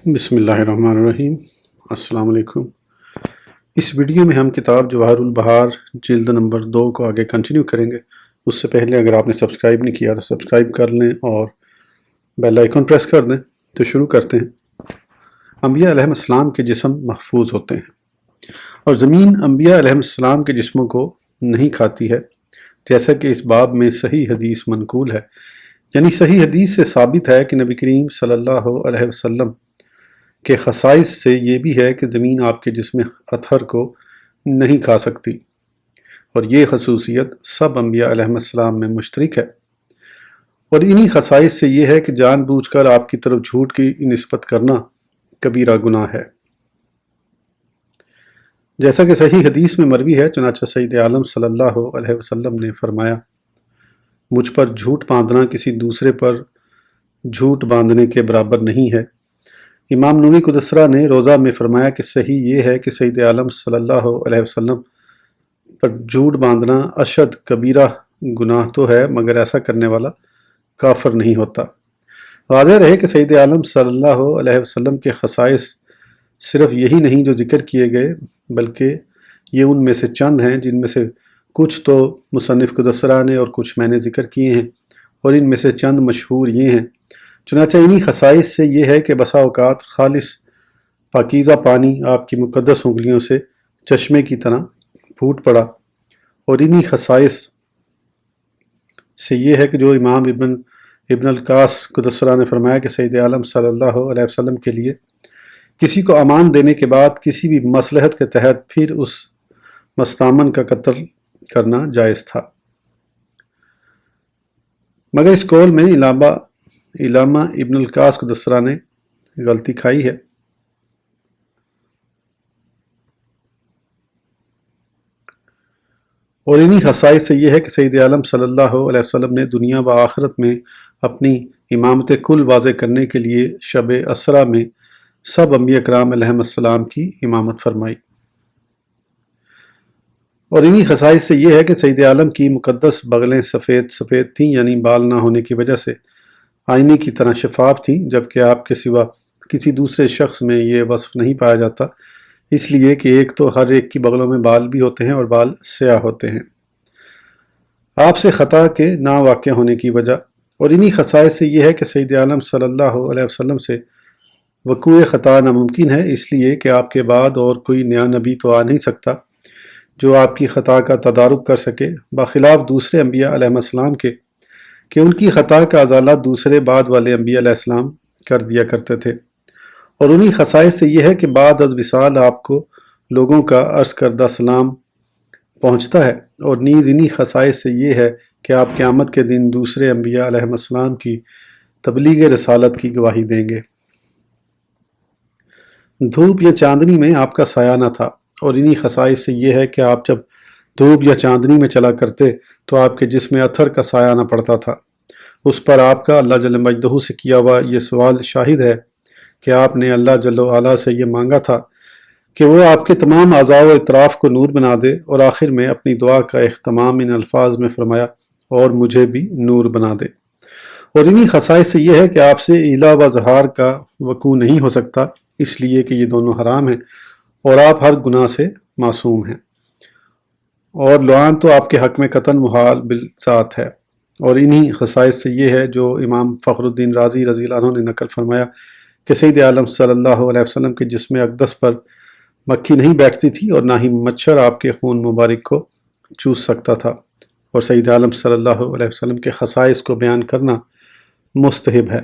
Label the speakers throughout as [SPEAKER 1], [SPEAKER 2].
[SPEAKER 1] بسم اللہ الرحمن الرحیم۔ السلام علیکم۔ اس ویڈیو میں ہم کتاب جواہر البحار جلد نمبر 2 کو آگے کنٹینیو کریں گے۔ اس سے پہلے اگر آپ نے سبسکرائب نہیں کیا تو سبسکرائب کر لیں اور بیل آئیکن پریس کر دیں۔ تو شروع کرتے ہیں۔ انبیاء علیہ السلام کے جسم محفوظ ہوتے ہیں اور زمین انبیاء علیہ السلام کے جسموں کو نہیں کھاتی ہے، جیسا کہ اس باب میں صحیح حدیث منقول ہے۔ یعنی صحیح حدیث سے ثابت ہے کہ نبی کریم صلی اللہ علیہ وسلم کے خصائص سے یہ بھی ہے کہ زمین آپ کے جسم اطہر کو نہیں کھا سکتی، اور یہ خصوصیت سب انبیاء علیہ السلام میں مشترک ہے۔ اور انہی خصائص سے یہ ہے کہ جان بوجھ کر آپ کی طرف جھوٹ کی نسبت کرنا کبیرہ گناہ ہے، جیسا کہ صحیح حدیث میں مروی ہے۔ چنانچہ سید عالم صلی اللہ علیہ وسلم نے فرمایا، مجھ پر جھوٹ باندھنا کسی دوسرے پر جھوٹ باندھنے کے برابر نہیں ہے۔ امام نووی قدسرہ نے روضہ میں فرمایا کہ صحیح یہ ہے کہ سید عالم صلی اللہ علیہ وسلم پر جھوٹ باندھنا اشد کبیرہ گناہ تو ہے، مگر ایسا کرنے والا کافر نہیں ہوتا۔ واضح رہے کہ سید عالم صلی اللہ علیہ وسلم کے خصائص صرف یہی نہیں جو ذکر کیے گئے، بلکہ یہ ان میں سے چند ہیں، جن میں سے کچھ تو مصنف قدسرہ نے اور کچھ میں نے ذکر کیے ہیں، اور ان میں سے چند مشہور یہ ہیں۔ چنانچہ انہی خصائص سے یہ ہے کہ بسا اوقات خالص پاکیزہ پانی آپ کی مقدس انگلیوں سے چشمے کی طرح پھوٹ پڑا، اور انہی خصائص سے یہ ہے کہ جو امام ابن القاص قدسرہ نے فرمایا کہ سید عالم صلی اللہ علیہ وسلم کے لیے کسی کو امان دینے کے بعد کسی بھی مصلحت کے تحت پھر اس مستامن کا قتل کرنا جائز تھا، مگر اس قول میں علامہ ابن القاص قدسرہ نے غلطی کھائی ہے۔ اور انہی خصائص سے یہ ہے کہ سید عالم صلی اللہ علیہ وسلم نے دنیا و آخرت میں اپنی امامت کل واضح کرنے کے لیے شب اسرا میں سب انبیاء کرام علیہ السلام کی امامت فرمائی۔ اور انہی خصائص سے یہ ہے کہ سید عالم کی مقدس بغلیں سفید سفید تھیں، یعنی بال نہ ہونے کی وجہ سے آئینے کی طرح شفاف تھیں، جبکہ آپ کے سوا کسی دوسرے شخص میں یہ وصف نہیں پایا جاتا، اس لیے کہ ایک تو ہر ایک کی بغلوں میں بال بھی ہوتے ہیں اور بال سیاہ ہوتے ہیں، آپ سے خطا کے نہ واقع ہونے کی وجہ۔ اور انہی خصائص سے یہ ہے کہ سید عالم صلی اللہ علیہ وسلم سے وقوع خطا ناممکن ہے، اس لیے کہ آپ کے بعد اور کوئی نیا نبی تو آ نہیں سکتا جو آپ کی خطا کا تدارک کر سکے، بخلاف دوسرے انبیاء علیہ السلام کے کہ ان کی خطا کا ازالہ دوسرے بعد والے انبیاء علیہ السلام کر دیا کرتے تھے۔ اور انہی خصائص سے یہ ہے کہ بعد از وصال آپ کو لوگوں کا عرض کردہ سلام پہنچتا ہے، اور نیز انہی خصائص سے یہ ہے کہ آپ قیامت کے دن دوسرے انبیاء علیہ السلام کی تبلیغ رسالت کی گواہی دیں گے۔ دھوپ یا چاندنی میں آپ کا سایہ نہ تھا، اور انہی خصائص سے یہ ہے کہ آپ جب دھوپ یا چاندنی میں چلا کرتے تو آپ کے جسم اطہر کا سایہ نہ پڑتا تھا۔ اس پر آپ کا اللہ جل مجدہ سے کیا ہوا یہ سوال شاہد ہے کہ آپ نے اللہ جل وعلا سے یہ مانگا تھا کہ وہ آپ کے تمام اعضاء و اطراف کو نور بنا دے، اور آخر میں اپنی دعا کا اختتام ان الفاظ میں فرمایا، اور مجھے بھی نور بنا دے۔ اور انہی خصائص سے یہ ہے کہ آپ سے ایلا و ظہار کا وقوع نہیں ہو سکتا، اس لیے کہ یہ دونوں حرام ہیں، اور آپ ہر گناہ سے معصوم ہیں، اور لعان تو آپ کے حق میں قطعاً محال بالذات ہے۔ اور انہی خصائص سے یہ ہے جو امام فخر الدین رازی رضی اللہ عنہ نے نقل فرمایا کہ سید عالم صلی اللہ علیہ وسلم کے جسم اقدس پر مکھی نہیں بیٹھتی تھی، اور نہ ہی مچھر آپ کے خون مبارک کو چوس سکتا تھا۔ اور سید عالم صلی اللہ علیہ وسلم کے خصائص کو بیان کرنا مستحب ہے۔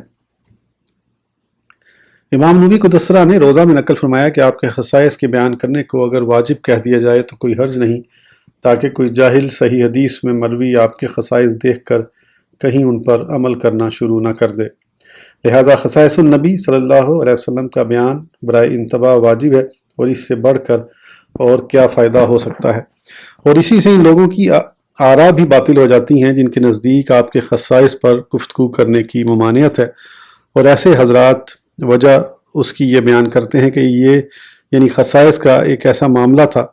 [SPEAKER 1] امام نووی قدسرہ نے روضہ میں نقل فرمایا کہ آپ کے خصائص کے بیان کرنے کو اگر واجب کہہ دیا جائے تو کوئی حرج نہیں، تاکہ کوئی جاہل صحیح حدیث میں مروی آپ کے خصائص دیکھ کر کہیں ان پر عمل کرنا شروع نہ کر دے۔ لہذا خصائص النبی صلی اللہ علیہ وسلم کا بیان برائے انتباہ واجب ہے، اور اس سے بڑھ کر اور کیا فائدہ ہو سکتا ہے۔ اور اسی سے ان لوگوں کی آراء بھی باطل ہو جاتی ہیں جن کے نزدیک آپ کے خصائص پر گفتگو کرنے کی ممانعت ہے، اور ایسے حضرات وجہ اس کی یہ بیان کرتے ہیں کہ یہ یعنی خصائص کا ایک ایسا معاملہ تھا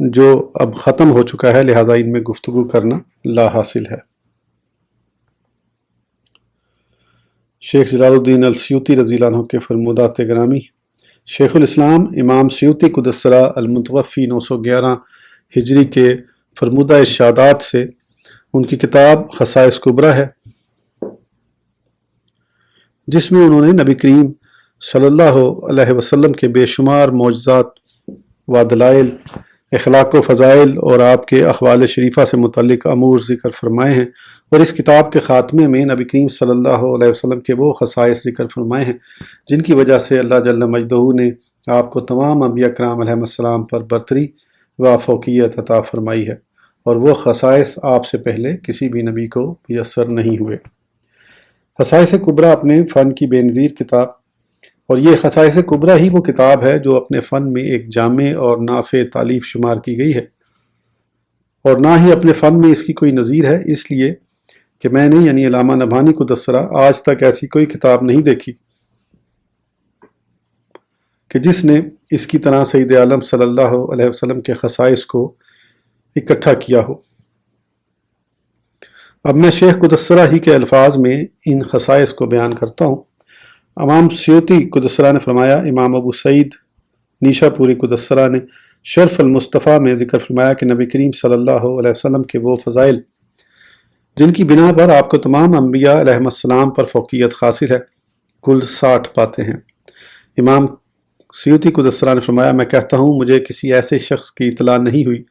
[SPEAKER 1] جو اب ختم ہو چکا ہے، لہٰذا ان میں گفتگو کرنا لا حاصل ہے۔ شیخ جلال الدین السیوطی رضی اللہ عنہ کے فرمودات گرامی، شیخ الاسلام امام سیوطی قدس سرہ المتوفی 911 ہجری کے فرمودہ ارشادات سے ان کی کتاب خصائص کبریٰ ہے، جس میں انہوں نے نبی کریم صلی اللہ علیہ وسلم کے بے شمار معجزات و دلائل، اخلاق و فضائل اور آپ کے احوال شریفہ سے متعلق امور ذکر فرمائے ہیں، اور اس کتاب کے خاتمے میں نبی کریم صلی اللہ علیہ وسلم کے وہ خصائص ذکر فرمائے ہیں جن کی وجہ سے اللہ جل مجدہ نے آپ کو تمام انبیاء کرام علیہ السلام پر برتری و فوقیت عطا فرمائی ہے، اور وہ خصائص آپ سے پہلے کسی بھی نبی کو میسر نہیں ہوئے۔ خصائص کبریٰ اپنے فن کی بے نظیر کتاب، اور یہ خصائص کبریٰ ہی وہ کتاب ہے جو اپنے فن میں ایک جامع اور نافع تالیف شمار کی گئی ہے، اور نہ ہی اپنے فن میں اس کی کوئی نظیر ہے، اس لیے کہ میں نے یعنی علامہ نبھانی قدس سرہ آج تک ایسی کوئی کتاب نہیں دیکھی کہ جس نے اس کی طرح سید عالم صلی اللہ علیہ وسلم کے خصائص کو اکٹھا کیا ہو۔ اب میں شیخ قدس سرہ ہی کے الفاظ میں ان خصائص کو بیان کرتا ہوں۔ امام سیوطی قدس سرہ نے فرمایا، امام ابو سعید نیشا پوری قدس سرہ نے شرف المصطفیٰ میں ذکر فرمایا کہ نبی کریم صلی اللہ علیہ وسلم کے وہ فضائل جن کی بنا پر آپ کو تمام انبیاء علیہ السلام پر فوقیت حاصل ہے، کل 60 باتیں ہیں۔ امام سیوطی قدس سرہ نے فرمایا، میں کہتا ہوں مجھے کسی ایسے شخص کی اطلاع نہیں ہوئی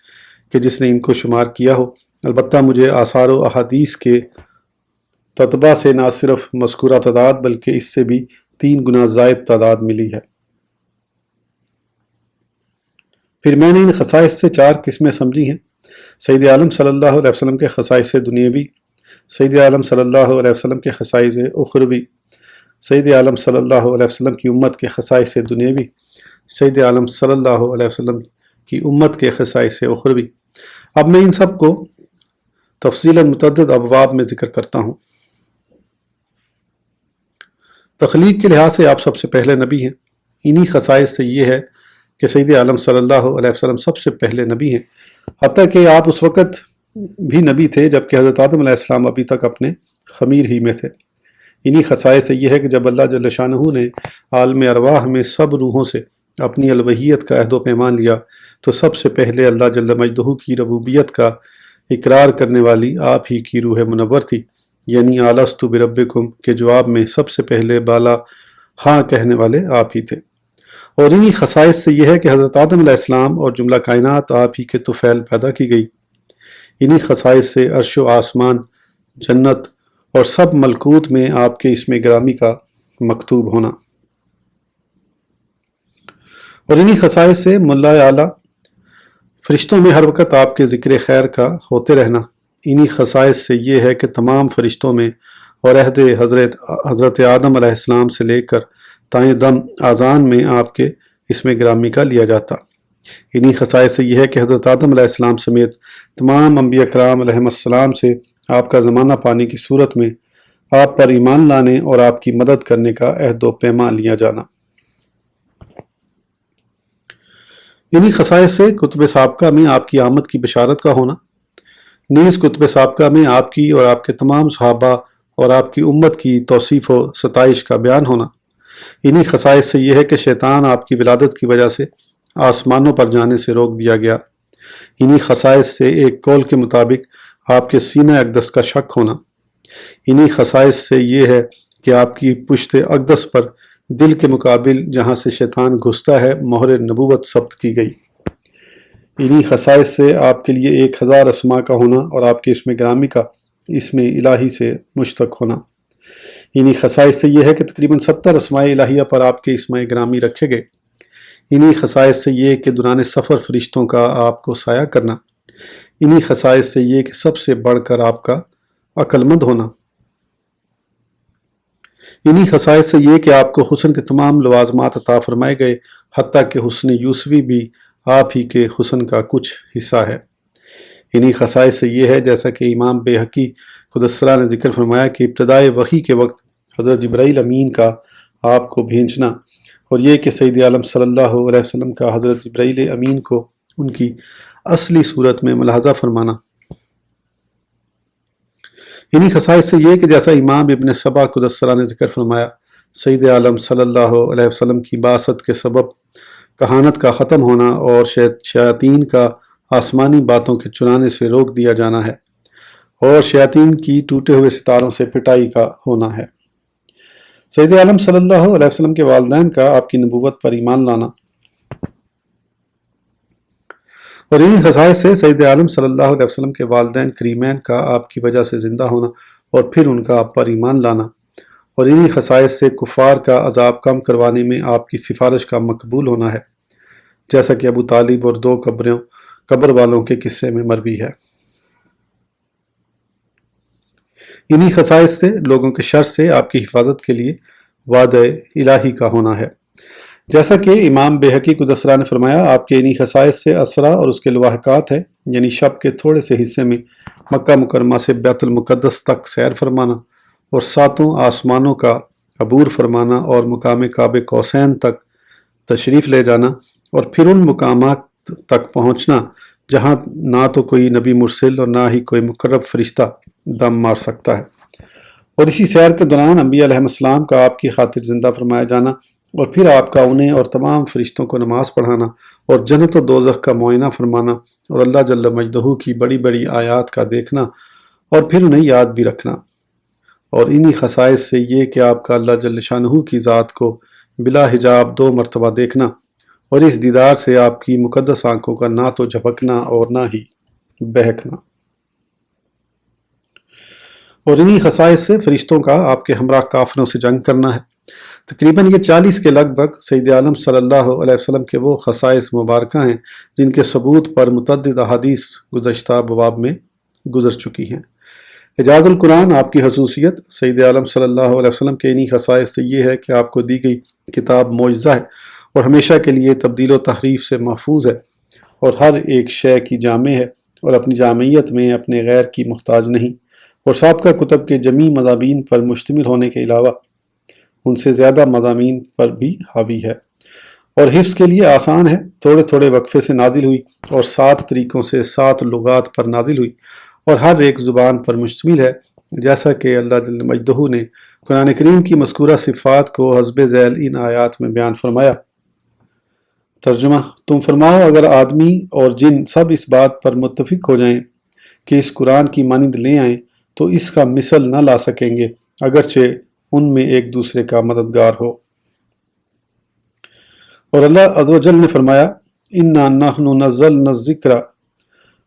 [SPEAKER 1] کہ جس نے ان کو شمار کیا ہو، البتہ مجھے آثار و احادیث کے تتبع سے نہ صرف مذکورہ تعداد بلکہ اس سے بھی 3 گنا زائد تعداد ملی ہے۔ پھر میں نے ان خصائص سے 4 قسمیں سمجھی ہیں: سید عالم صلی اللہ علیہ وسلم کے خصائص دنیاوی، سید عالم صلی اللہ علیہ وسلم کے خصائص اخروی، سید عالم صلی اللہ علیہ وسلم کی امت کے خصائص دنیاوی، سید عالم صلی اللہ علیہ وسلم کی امت کے خصائص اخروی۔ اب میں ان سب کو تفصیلاً متعدد ابواب میں ذکر کرتا ہوں۔ تخلیق کے لحاظ سے آپ سب سے پہلے نبی ہیں، انہی خصائص سے یہ ہے کہ سید عالم صلی اللہ علیہ وسلم سب سے پہلے نبی ہیں، حتیٰ کہ آپ اس وقت بھی نبی تھے جبکہ حضرت آدم علیہ السلام ابھی تک اپنے خمیر ہی میں تھے۔ انہی خصائص سے یہ ہے کہ جب اللہ جل شانہ نے عالم ارواح میں سب روحوں سے اپنی الوہیت کا عہد و پیمان لیا تو سب سے پہلے اللہ جل مجدہ کی ربوبیت کا اقرار کرنے والی آپ ہی کی روح منور تھی، یعنی الستو بربکم کے جواب میں سب سے پہلے بالا ہاں کہنے والے آپ ہی تھے۔ اور انہی خصائص سے یہ ہے کہ حضرت آدم علیہ السلام اور جملہ کائنات آپ ہی کے طفیل پیدا کی گئی۔ انہی خصائص سے عرش و آسمان، جنت اور سب ملکوت میں آپ کے اسم گرامی کا مکتوب ہونا، اور انہی خصائص سے ملا اعلیٰ فرشتوں میں ہر وقت آپ کے ذکر خیر کا ہوتے رہنا۔ انہی خصائص سے یہ ہے کہ تمام فرشتوں میں اور عہد حضرت آدم علیہ السلام سے لے کر تائیں دم آذان میں آپ کے اسم گرامی کا لیا جاتا۔ انہی خصائص سے یہ ہے کہ حضرت آدم علیہ السلام سمیت تمام انبیاء کرام علیہ السلام سے آپ کا زمانہ پانے کی صورت میں آپ پر ایمان لانے اور آپ کی مدد کرنے کا عہد و پیمان لیا جانا۔ انہی خصائص سے کتب سابقہ میں آپ کی آمد کی بشارت کا ہونا، نیز کتب سابقہ میں آپ کی اور آپ کے تمام صحابہ اور آپ کی امت کی توصیف و ستائش کا بیان ہونا۔ انہی خصائص سے یہ ہے کہ شیطان آپ کی ولادت کی وجہ سے آسمانوں پر جانے سے روک دیا گیا۔ انہی خصائص سے ایک قول کے مطابق آپ کے سینہ اقدس کا شق ہونا۔ انہی خصائص سے یہ ہے کہ آپ کی پشت اقدس پر دل کے مقابل جہاں سے شیطان گھستا ہے مہر نبوت ثبت کی گئی۔ انہی خصائص سے آپ کے لیے 1000 اسماء کا ہونا اور آپ کے اسم گرامی کا اسم الہی سے مشتق ہونا۔ انہی خصائص سے یہ ہے کہ تقریباً 70 اسماء الہیہ پر آپ کے اسم گرامی رکھے گئے۔ انہی خصائص سے یہ کہ دوران سفر فرشتوں کا آپ کو سایہ کرنا۔ انہی خصائص سے یہ کہ سب سے بڑھ کر آپ کا عقل مند ہونا۔ انہی خصائص سے یہ کہ آپ کو حسن کے تمام لوازمات عطا فرمائے گئے، حتیٰ کہ حسن یوسفی بھی آپ ہی کے حسن کا کچھ حصہ ہے۔ انہی خصائص سے یہ ہے جیسا کہ امام بیہقی قدس سرہ نے ذکر فرمایا کہ ابتدائے وحی کے وقت حضرت جبرائیل امین کا آپ کو بھیجنا، اور یہ کہ سید عالم صلی اللہ علیہ وسلم کا حضرت جبرائیل امین کو ان کی اصلی صورت میں ملاحظہ فرمانا۔ انہی خصائص سے یہ کہ جیسا امام ابن سبا قدسرہ نے ذکر فرمایا، سید عالم صلی اللہ علیہ وسلم کی بعثت کے سبب کہانت کا ختم ہونا اور شیاطین کا آسمانی باتوں کے چنانے سے روک دیا جانا ہے، اور شیاطین کی ٹوٹے ہوئے ستاروں سے پٹائی کا ہونا ہے۔ سید عالم صلی اللہ علیہ وسلم کے والدین کا آپ کی نبوت پر ایمان لانا، اور انہی خصائص سے سید عالم صلی اللہ علیہ وسلم کے والدین کریمین کا آپ کی وجہ سے زندہ ہونا اور پھر ان کا آپ پر ایمان لانا، اور انہی خصائص سے کفار کا عذاب کم کروانے میں آپ کی سفارش کا مقبول ہونا ہے، جیسا کہ ابو طالب اور 2 قبر والوں کے قصے میں مروی ہے۔ انہی خصائص سے لوگوں کے شر سے آپ کی حفاظت کے لیے وعدہ الہی کا ہونا ہے، جیسا کہ امام بیہقی قدسرہ نے فرمایا، آپ کے انہی خصائص سے اسرا اور اس کے لواحقات ہے، یعنی شب کے تھوڑے سے حصے میں مکہ مکرمہ سے بیت المقدس تک سیر فرمانا اور 7 آسمانوں کا عبور فرمانا اور مقام کعب قوسین تک تشریف لے جانا، اور پھر ان مقامات تک پہنچنا جہاں نہ تو کوئی نبی مرسل اور نہ ہی کوئی مقرب فرشتہ دم مار سکتا ہے، اور اسی سیر کے دوران انبیاء علیہ السلام کا آپ کی خاطر زندہ فرمایا جانا، اور پھر آپ کا انہیں اور تمام فرشتوں کو نماز پڑھانا اور جنت و دوزخ کا معائنہ فرمانا اور اللہ جل مجدہ کی بڑی بڑی آیات کا دیکھنا اور پھر انہیں یاد بھی رکھنا، اور انہی خصائص سے یہ کہ آپ کا اللہ جل شانہ کی ذات کو بلا حجاب 2 مرتبہ دیکھنا، اور اس دیدار سے آپ کی مقدس آنکھوں کا نہ تو جھپکنا اور نہ ہی بہکنا، اور انہی خصائص سے فرشتوں کا آپ کے ہمراہ کافروں سے جنگ کرنا ہے۔ تقریباً یہ 40 کے لگ بھگ سید عالم صلی اللہ علیہ وسلم کے وہ خصائص مبارکہ ہیں جن کے ثبوت پر متعدد احادیث گزشتہ ابواب میں گزر چکی ہیں۔ اعجاز القرآن آپ کی خصوصیت سید عالم صلی اللہ علیہ وسلم کے انہی خصائص سے یہ ہے کہ آپ کو دی گئی کتاب معجزہ ہے اور ہمیشہ کے لیے تبدیل و تحریف سے محفوظ ہے، اور ہر ایک شے کی جامع ہے اور اپنی جامعیت میں اپنے غیر کی محتاج نہیں، اور سابقہ کتب کے جمیع مضامین پر مشتمل ہونے کے علاوہ ان سے زیادہ مضامین پر بھی حاوی ہے، اور حفظ کے لیے آسان ہے، تھوڑے تھوڑے وقفے سے نازل ہوئی اور 7 طریقوں سے 7 لغات پر نازل ہوئی، اور ہر ایک زبان پر مشتمل ہے، جیسا کہ اللہ جل مجدہ نے قرآن کریم کی مذکورہ صفات کو حسب ذیل ان آیات میں بیان فرمایا۔ ترجمہ: تم فرماؤ اگر آدمی اور جن سب اس بات پر متفق ہو جائیں کہ اس قرآن کی مانند لے آئیں تو اس کا مثل نہ لا سکیں گے، اگرچہ ان میں ایک دوسرے کا مددگار ہو۔ اور اللہ عز و جل نے فرمایا، اِنَّا نَحْنُ نَزَّلْنَا الذِّكْرَ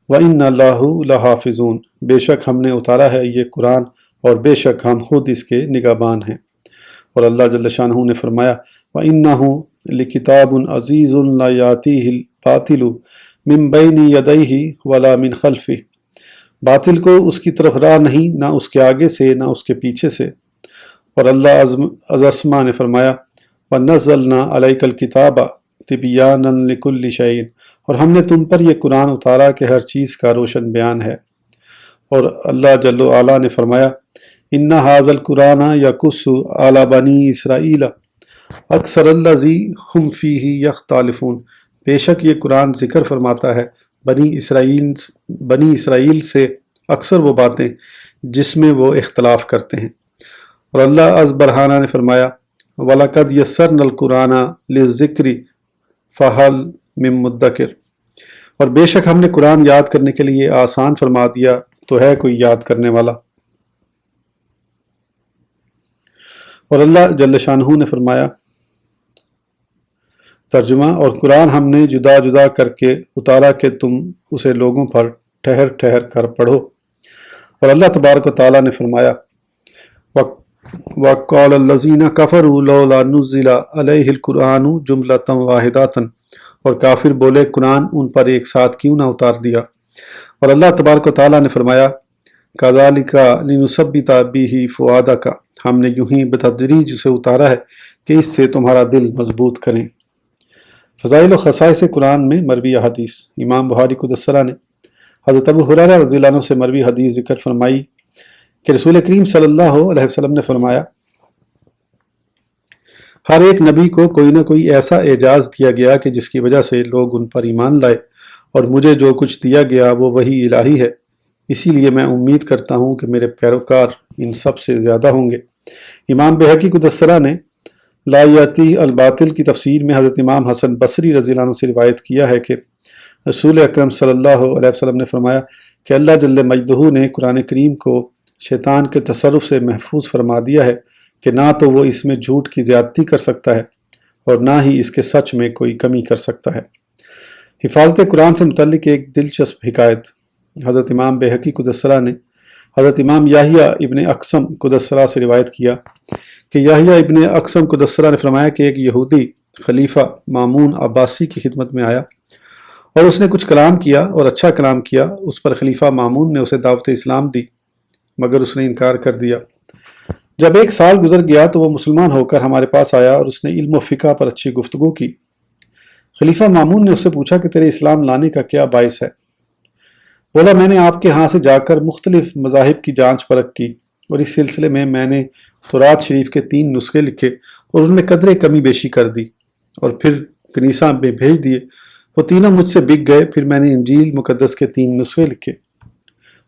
[SPEAKER 1] وَإِنَّا لَهُ لَحَافِظُونَ، بے شک ہم نے اتارا ہے یہ قرآن اور بے شک ہم خود اس کے نگہبان ہیں۔ اور اللہ جل شانہ نے فرمایا، وَإِنَّهُ لِكِتَابٌ عَزِيزٌ لَا يَأْتِيهِ الْبَاطِلُ مِن بَيْنِ يَدَيْهِ وَلَا مِن خَلْفِهِ، باطل کو اس کی طرف راہ نہیں، نہ اس کے آگے سے نہ اس کے پیچھے سے۔ اور اللہ عز اسما نے فرمایا، وَنَزَّلْنَا عَلَيْكَ الْكِتَابَ تِبْيَانًا لِكُلِّ شَيْءٍ، اور ہم نے تم پر یہ قرآن اتارا کہ ہر چیز کا روشن بیان ہے۔ اور اللہ جل وعلا نے فرمایا، إِنَّ هَذَا الْقُرْآنَ يَقُصُّ عَلَى بَنِي إِسْرَائِيلَ أَكْثَرَ الَّذِي هُمْ فِيهِ يَخْتَلِفُونَ، بے شک یہ قرآن ذکر فرماتا ہے بنی اسرائیل سے اکثر وہ باتیں جس میں وہ اختلاف کرتے ہیں۔ اور اللہ عز برہانہ نے فرمایا، وَلَقَدْ يَسَّرْنَا الْقُرْآنَ لِلذِّكْرِ فَهَلْ مِن مُدَّكِرٍ، اور بے شک ہم نے قرآن یاد کرنے کے لیے آسان فرما دیا، تو ہے کوئی یاد کرنے والا۔ اور اللہ جل شانہ نے فرمایا، ترجمہ: اور قرآن ہم نے جدا جدا کر کے اتارا کہ تم اسے لوگوں پر ٹھہر ٹھہر کر پڑھو۔ اور اللہ تبارک و تعالیٰ نے فرمایا، وَقَالَ الَّذِينَ كَفَرُوا لَوْلَا نُزِّلَ عَلَيْهِ الْقُرْآنُ جُمْلَةً وَاحِدَةً، اور کافر بولے قرآن ان پر ایک ساتھ کیوں نہ اتار دیا۔ اور اللہ تبارک و تعالیٰ نے فرمایا، كَذَلِكَ لِنُثَبِّتَ بِهِ فُؤَادَكَ، ہم نے یوں ہی بتدریج اسے اتارا ہے کہ اس سے تمہارا دل مضبوط کریں۔ فضائل و خصائص قرآن میں مروی احادیث۔ امام بخاری قدسرہ نے حضرت ابو ہریرہ رضی اللہ عنہ سے مروی حدیث ذکر فرمائی کہ رسول کریم صلی اللہ علیہ وسلم نے فرمایا، ہر ایک نبی کو کوئی نہ کوئی ایسا اعجاز دیا گیا کہ جس کی وجہ سے لوگ ان پر ایمان لائے، اور مجھے جو کچھ دیا گیا وہ وحی الہی ہے اسی لیے میں امید کرتا ہوں کہ میرے پیروکار ان سب سے زیادہ ہوں گے۔ امام بہقی قدس سرہ نے لا یاتی الباطل کی تفسیر میں حضرت امام حسن بصری رضی اللہ عنہ سے روایت کیا ہے کہ رسول اکرم صلی اللہ علیہ وسلم نے فرمایا کہ اللہ جل مجدہ نے قرآن کریم کو شیطان کے تصرف سے محفوظ فرما دیا ہے کہ نہ تو وہ اس میں جھوٹ کی زیادتی کر سکتا ہے اور نہ ہی اس کے سچ میں کوئی کمی کر سکتا ہے۔ حفاظت قرآن سے متعلق ایک دلچسپ حکایت حضرت امام بہقی قدس سرہ نے حضرت امام یحییٰ ابن اقسم قدس سرہ سے روایت کیا کہ یحییٰ ابن اقسم قدس سرہ نے فرمایا کہ ایک یہودی خلیفہ مامون عباسی کی خدمت میں آیا اور اس نے کچھ کلام کیا اور اچھا کلام کیا۔ اس پر خلیفہ مامون نے اسے دعوت اسلام دی مگر اس نے انکار کر دیا۔ جب ایک سال گزر گیا تو وہ مسلمان ہو کر ہمارے پاس آیا اور اس نے علم و فقہ پر اچھی گفتگو کی۔ خلیفہ مامون نے اس سے پوچھا کہ تیرے اسلام لانے کا کیا باعث ہے؟ بولا میں نے آپ کے ہاں سے جا کر مختلف مذاہب کی جانچ پرکھ کی اور اس سلسلے میں نے تورات شریف کے 3 نسخے لکھے اور ان میں قدرے کمی بیشی کر دی اور پھر کنیسہ میں بھیج دیے۔ وہ تینوں مجھ سے بک گئے۔ پھر میں نے انجیل مقدس کے 3 نسخے لکھے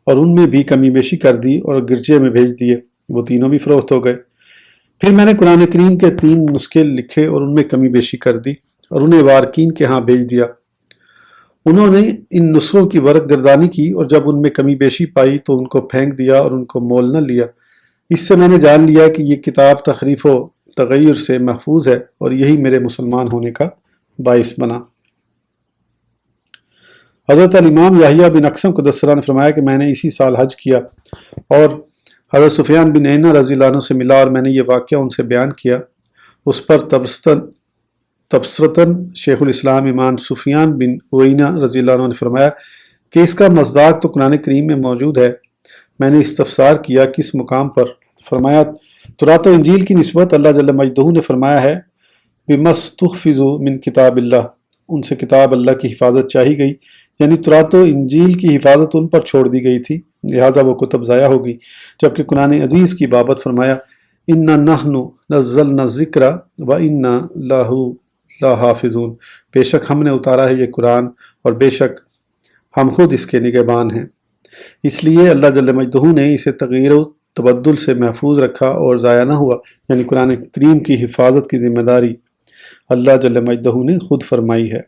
[SPEAKER 1] اور ان میں بھی کمی بیشی کر دی اور گرجے میں بھیج دیے۔ وہ تینوں بھی فروخت ہو گئے۔ پھر میں نے قرآن کریم کے 3 نسخے لکھے اور ان میں کمی بیشی کر دی اور انہیں وارکین کے ہاں بھیج دیا۔ انہوں نے ان نسخوں کی ورق گردانی کی اور جب ان میں کمی بیشی پائی تو ان کو پھینک دیا اور ان کو مول نہ لیا۔ اس سے میں نے جان لیا کہ یہ کتاب تحریف و تغیر سے محفوظ ہے اور یہی میرے مسلمان ہونے کا باعث بنا۔ حضرت الامام یحییٰ بن اقسم قدس سرہ نے فرمایا کہ میں نے اسی سال حج کیا اور حضرت سفیان بن عیینہ رضی اللہ عنہ سے ملا اور میں نے یہ واقعہ ان سے بیان کیا۔ اس پر تبصرتاً شیخ الاسلام امام سفیان بن عیینہ رضی اللہ عنہ نے فرمایا کہ اس کا مصداق تو قرآن کریم میں موجود ہے۔ میں نے استفسار کیا کس مقام پر؟ فرمایا تورات و انجیل کی نسبت اللہ جل مجدہ نے فرمایا ہے بِمَسْتُحْفِظُوا مِن کتاب اللہ، ان سے کتاب اللہ کی حفاظت چاہی گئی، یعنی تورات و انجیل کی حفاظت ان پر چھوڑ دی گئی تھی لہٰذا وہ کتب ضائع ہوگی۔ جبکہ قرآن عزیز کی بابت فرمایا اِنَّا نَحْنُ نَزَّلْنَا الذِّکْرَ وَإِنَّا لَهُ لَحَافِظُونَ، بے شک ہم نے اتارا ہے یہ قرآن اور بے شک ہم خود اس کے نگہبان ہیں۔ اس لیے اللہ جل مجدہ نے اسے تغیر و تبدل سے محفوظ رکھا اور ضائع نہ ہوا، یعنی قرآن کریم کی حفاظت کی ذمہ داری اللہ جل مجدہ نے خود فرمائی ہے۔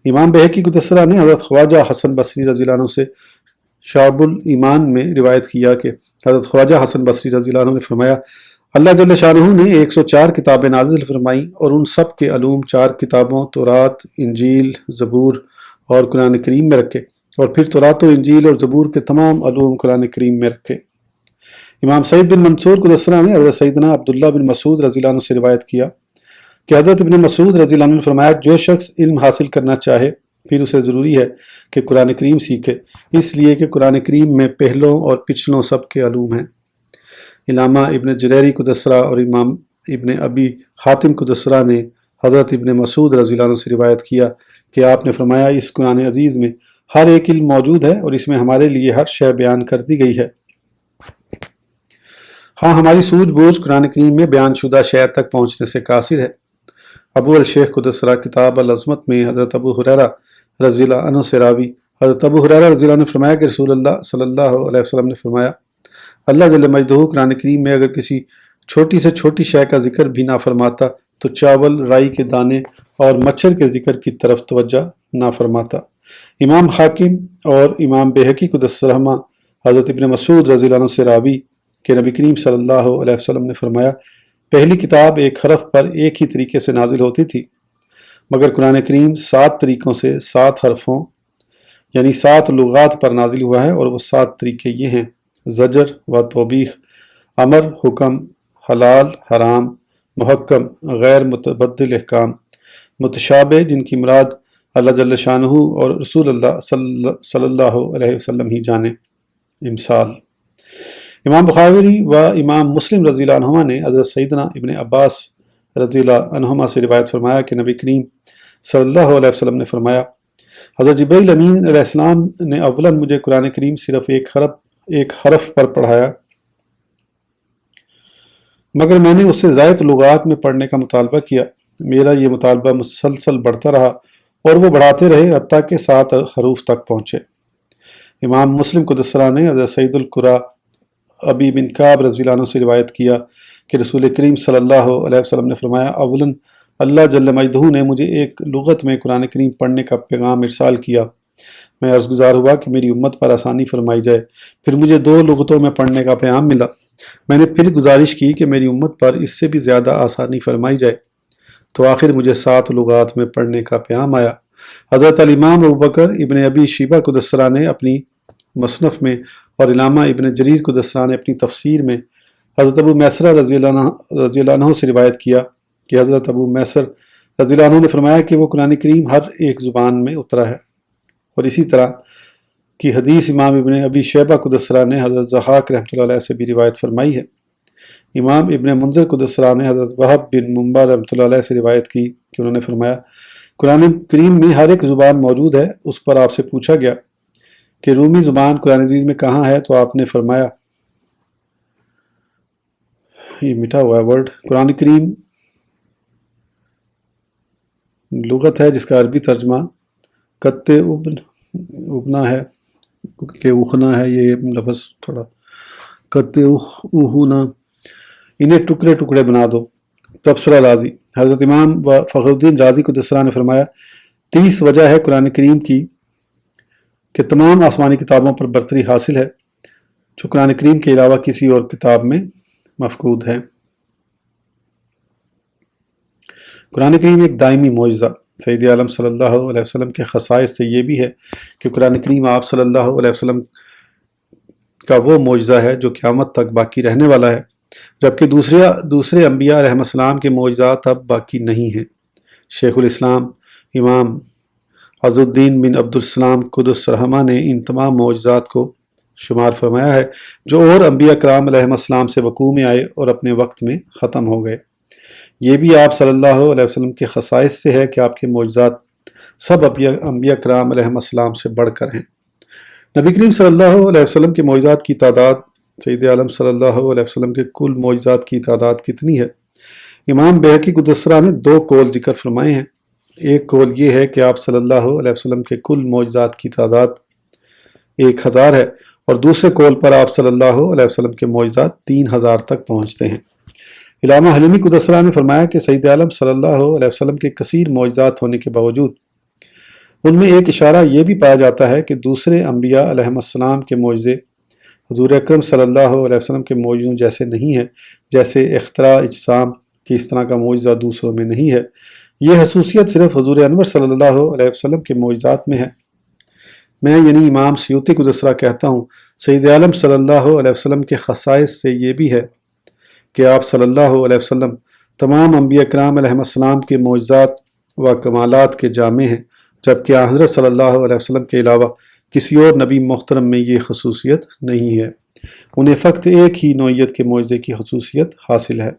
[SPEAKER 1] امام بہقی قدس سرہ نے حضرت خواجہ حسن بصری رضی اللہ عنہ سے شعب الایمان میں روایت کیا کہ حضرت خواجہ حسن بصری رضی اللہ عنہ نے فرمایا اللہ جل شانہ نے 104 کتابیں نازل فرمائیں اور ان سب کے علوم 4 کتابوں تورات، انجیل، زبور اور قرآن کریم میں رکھے اور پھر تورات و انجیل اور زبور کے تمام علوم قرآن کریم میں رکھے۔ امام سعید بن منصور قدس سرہ نے حضرت سیدنا عبداللہ بن مسعود رضی اللہ عنہ سے روایت کیا کہ حضرت ابن مسعود رضی اللہ عنہ نے فرمایا جو شخص علم حاصل کرنا چاہے پھر اسے ضروری ہے کہ قرآن کریم سیکھے، اس لیے کہ قرآن کریم میں پہلوں اور پچھلوں سب کے علوم ہیں۔ علامہ ابن جریری قدس سرہ اور امام ابن ابی حاتم قدس سرہ نے حضرت ابن مسعود رضی اللہ عنہ سے روایت کیا کہ آپ نے فرمایا اس قرآن عزیز میں ہر ایک علم موجود ہے اور اس میں ہمارے لیے ہر شے بیان کر دی گئی ہے۔ ہاں ہماری سوجھ بوجھ قرآن کریم میں بیان شدہ شے تک پہنچنے سے قاصر ہے۔ ابو الشیخ قدس سرہ کتاب العظمت میں حضرت ابو ہریرہ رضی اللہ عنہ سے راوی حضرت ابو ہریرہ رضی اللہ عنہ نے فرمایا کہ رسول اللہ صلی اللہ علیہ وسلم نے فرمایا اللہ جل مجدہ قرآن کریم میں اگر کسی چھوٹی سے چھوٹی شے کا ذکر بھی نہ فرماتا تو چاول، رائی کے دانے اور مچھر کے ذکر کی طرف توجہ نہ فرماتا۔ امام حاکم اور امام بہقی قدس سرہما حضرت ابن مسعود رضی اللہ عنہ سے راوی کہ نبی کریم صلی اللہ علیہ وسلم نے فرمایا پہلی کتاب ایک حرف پر ایک ہی طریقے سے نازل ہوتی تھی مگر قرآن کریم 7 طریقوں سے 7 حرفوں یعنی 7 لغات پر نازل ہوا ہے اور وہ 7 طریقے یہ ہیں زجر و توبیخ، امر، حکم، حلال، حرام، محکم، غیر متبدل احکام، متشابہ جن کی مراد اللہ جل شانہ اور رسول اللہ صلی اللہ علیہ وسلم ہی جانے، امثال۔ امام بخاری و امام مسلم رضی اللہ عنہما نے حضرت سیدنا ابن عباس رضی اللہ عنہما سے روایت فرمایا کہ نبی کریم صلی اللہ علیہ وسلم نے فرمایا حضرت جبرائیل امین علیہ السلام نے اولاً مجھے قرآن کریم صرف ایک حرف پر پڑھایا مگر میں نے اس سے زائد لغات میں پڑھنے کا مطالبہ کیا۔ میرا یہ مطالبہ مسلسل بڑھتا رہا اور وہ بڑھاتے رہے حتیٰ کہ 7 حروف تک پہنچے۔ امام مسلم قدسہ نے حضرت سعید القرا ابی بن کعب رضی اللہ عنہ سے روایت کیا کہ رسول کریم صلی اللہ علیہ وسلم نے فرمایا، اولاً اللہ جل مجدہ نے مجھے ایک لغت میں قرآن کریم پڑھنے کا پیغام ارسال کیا، میں عرض گزار ہوا کہ میری امت پر آسانی فرمائی جائے، پھر مجھے 2 لغتوں میں پڑھنے کا پیغام ملا، میں نے پھر گزارش کی کہ میری امت پر اس سے بھی زیادہ آسانی فرمائی جائے، تو آخر مجھے 7 لغات میں پڑھنے کا پیغام آیا۔ حضرت الامام ابوبکر ابن ابی شیبہ قدسہ نے اپنی مصنف میں اور علامہ ابن جریر قدسہ نے اپنی تفسیر میں حضرت ابو میسرہ رضی اللہ عنہ سے روایت کیا کہ حضرت ابو میسر رضی اللہ عنہ نے فرمایا کہ وہ قرآن کریم ہر ایک زبان میں اترا ہے، اور اسی طرح کی حدیث امام ابن ابی شیبہ قدسہ نے حضرت ضحاک رحمۃ اللہ علیہ سے بھی روایت فرمائی ہے۔ امام ابن منذر قدسہ نے حضرت وہب بن منبع رحمۃ اللہ علیہ سے روایت کی کہ انہوں نے فرمایا، قرآن کریم میں ہر ایک زبان موجود ہے۔ اس پر آپ سے پوچھا گیا کہ رومی زبان قرآن عزیز میں کہاں ہے، تو آپ نے فرمایا، یہ مٹا ہوا ہے ورڈ، قرآن کریم لغت ہے جس کا عربی ترجمہ کت ابنا ہے کہ اخنا ہے، یہ لفظ تھوڑا کت اخنا، انہیں ٹکڑے ٹکڑے بنا دو، تبصرہ رازی۔ حضرت امام فخر الدین رازی قدسہ نے فرمایا، 30 وجہ ہے قرآن کریم کی کہ تمام آسمانی کتابوں پر برتری حاصل ہے جو قرآن کریم کے علاوہ کسی اور کتاب میں مفقود ہے۔ قرآن کریم ایک دائمی معجزہ۔ سید عالم صلی اللہ علیہ وسلم کے خصائص سے یہ بھی ہے کہ قرآن کریم آپ صلی اللہ علیہ وسلم کا وہ معجزہ ہے جو قیامت تک باقی رہنے والا ہے، جبکہ دوسرے انبیاء علیہ السلام کے معجزات اب باقی نہیں ہیں۔ شیخ الاسلام امام عز الدین بن عبدالسلام قدس رحمہ نے ان تمام معجزات کو شمار فرمایا ہے جو اور انبیاء کرام علیہ السلام سے وقوع میں آئے اور اپنے وقت میں ختم ہو گئے۔ یہ بھی آپ صلی اللہ علیہ وسلم کے خصائص سے ہے کہ آپ کے معجزات سب انبیاء کرام علیہ السلام سے بڑھ کر ہیں۔ نبی کریم صلی اللہ علیہ وسلم کے معجزات کی تعداد، سید عالم صلی اللہ علیہ وسلم کے کل معجزات کی تعداد کتنی ہے؟ امام بہقی قدسہ نے 2 قول ذکر فرمائے ہیں۔ ایک قول یہ ہے کہ آپ صلی اللہ علیہ وسلم کے کل معجزات کی تعداد 1000 ہے، اور دوسرے قول پر آپ صلی اللہ علیہ وسلم کے معجزات 3000 تک پہنچتے ہیں۔ علامہ حلیمی قدسہ نے فرمایا کہ سید عالم صلی اللہ علیہ وسلم کے کثیر معجزات ہونے کے باوجود ان میں ایک اشارہ یہ بھی پایا جاتا ہے کہ دوسرے انبیاء علیہ السلام کے معجزے حضور اکرم صلی اللہ علیہ وسلم کے معجزوں جیسے نہیں ہیں، جیسے اختراع اجسام کی اس طرح کا معجزہ دوسروں میں نہیں ہے۔ یہ خصوصیت صرف حضور انور صلی اللہ علیہ وسلم کے معجزات میں ہے۔ میں یعنی امام سیوطی قدسہ کہتا ہوں، سید عالم صلی اللہ علیہ وسلم کے خصائص سے یہ بھی ہے کہ آپ صلی اللہ علیہ وسلم تمام انبیاء کرام علیہ السلام کے معجزات و کمالات کے جامع ہیں، جبکہ حضرت صلی اللہ علیہ وسلم کے علاوہ کسی اور نبی محترم میں یہ خصوصیت نہیں ہے، انہیں فقط ایک ہی نوعیت کے معجزے کی خصوصیت حاصل ہے۔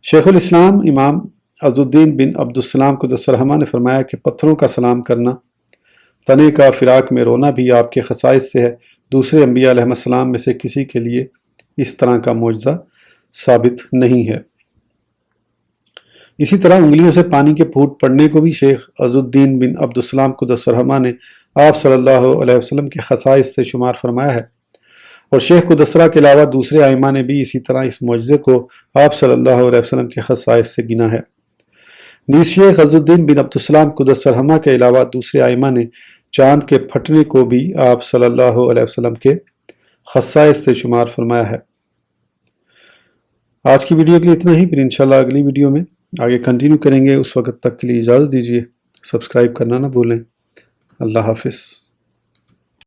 [SPEAKER 1] شیخ الاسلام امام عز الدین بن عبدالسلام قدس رحمہ نے فرمایا کہ پتھروں کا سلام کرنا، تنے کا فراق میں رونا بھی آپ کے خصائص سے ہے، دوسرے انبیاء علیہ السلام میں سے کسی کے لیے اس طرح کا معجزہ ثابت نہیں ہے۔ اسی طرح انگلیوں سے پانی کے پھوٹ پڑنے کو بھی شیخ عز الدین بن عبدالسلام قدس رحمہ نے آپ صلی اللہ علیہ وسلم کے خصائص سے شمار فرمایا ہے، اور شیخ قدسہ کے علاوہ دوسرے ائمہ نے بھی اسی طرح اس معجزے کو آپ صلی اللہ علیہ وسلم کے خصائص سے گنا ہے۔ نیز شیخ عز الدین بن عبدالسلام قدس رحمہ کے علاوہ دوسرے ائمہ نے چاند کے پھٹنے کو بھی آپ صلی اللہ علیہ وسلم کے خصائص سے شمار فرمایا ہے۔ آج کی ویڈیو کے لیے اتنا ہی، پھر انشاءاللہ اگلی ویڈیو میں آگے کنٹینیو کریں گے۔ اس وقت تک کے لیے اجازت دیجیے، سبسکرائب کرنا نہ بھولیں۔ اللہ حافظ۔